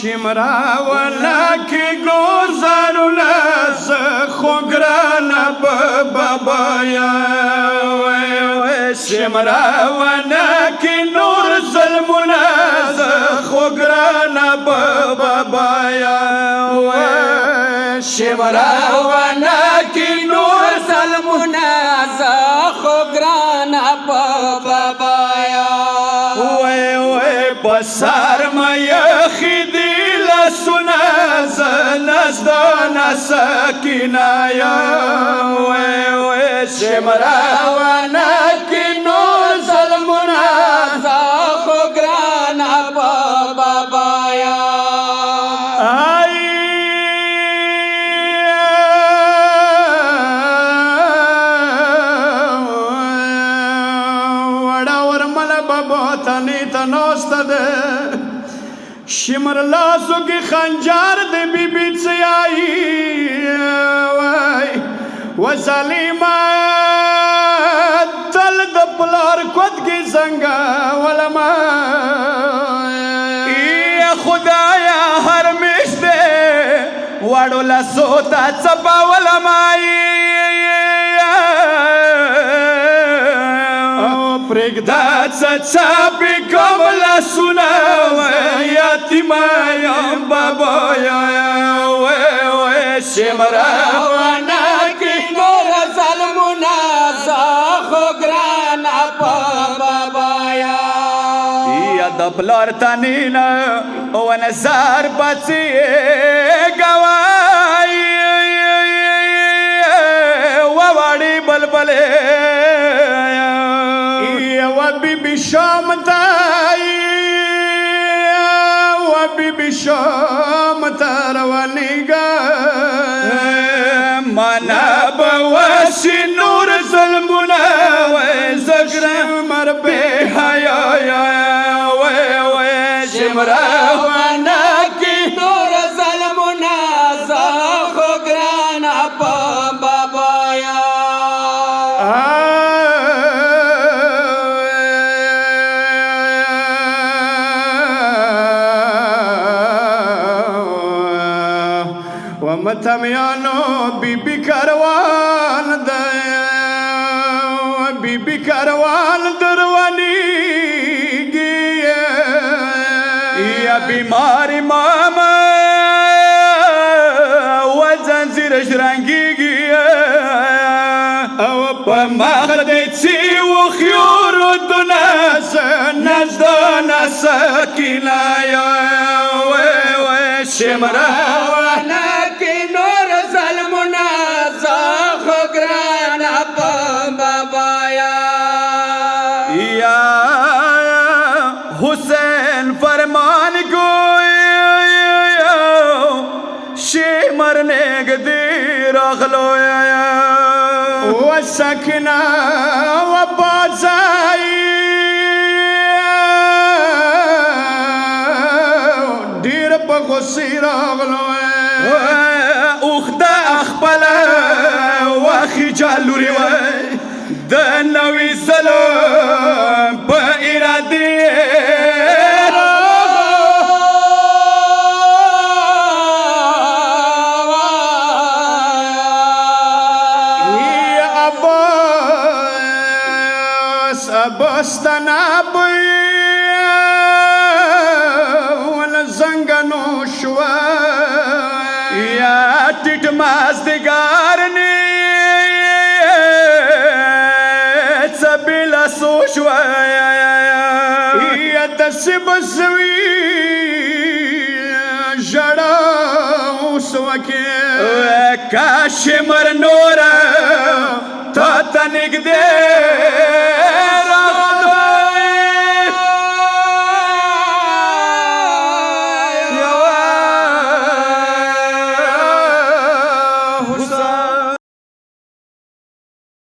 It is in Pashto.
شمرا ولکه نور زارونه خو ګرانه بابایا شمرا ولکه نور ظلمونه خو ګرانه بابایا شمرا ولکه نور ظلمونه خو ګرانه بابایا بسار ما یخیدی لسونه زنزدان سکینایا شمرا ونکی نور ظلمونه خو ګرانه بابایا شمر لاسو کی خنجار دے بی بی چیائی و ظلیمہ تل د پلار کود کی زنگا ولما خدایا هر میش دے وڑو لاسو تا چپا ولمائی پرگدا چاپی کملا سنا یتیمایم بابایا شمرا ونکی نور ظلمونه خو ګرانه بابایا یا د پلار تنینا و نظر بچی گوائی و وڑی بلبلے و بی بی شام تائی و بی بی شام تاروانی گا مانا بواشی نور ظلمنا و زگر مر بے حیا شمرا ونکی نور ظلمونه خو ګرانه بابایا ومتمیانو بی بی کاروان دے بی بی کاروان دروانی گیے یا بیماری ماما و زنزیر شرنگی گیے او پا مخدی چی و خیور دناس نزدان سکینایا شمرا ونکی نور ظلمونه خو ګرانه بابایا یا حسین فرمان گویا شمر نیگ دیر اغلویا و سکنا و بازائی دیر پا غصی راغلویا اخدا اخبلا و خجالو روی دنوی سلام پا ارادی بستناب ولا زنگنو شوا یا ټټ مازدګارنی سبیلا سو شوا یا دسب سوی جڑا اوسوکه کاش مر نور تا تنګ دے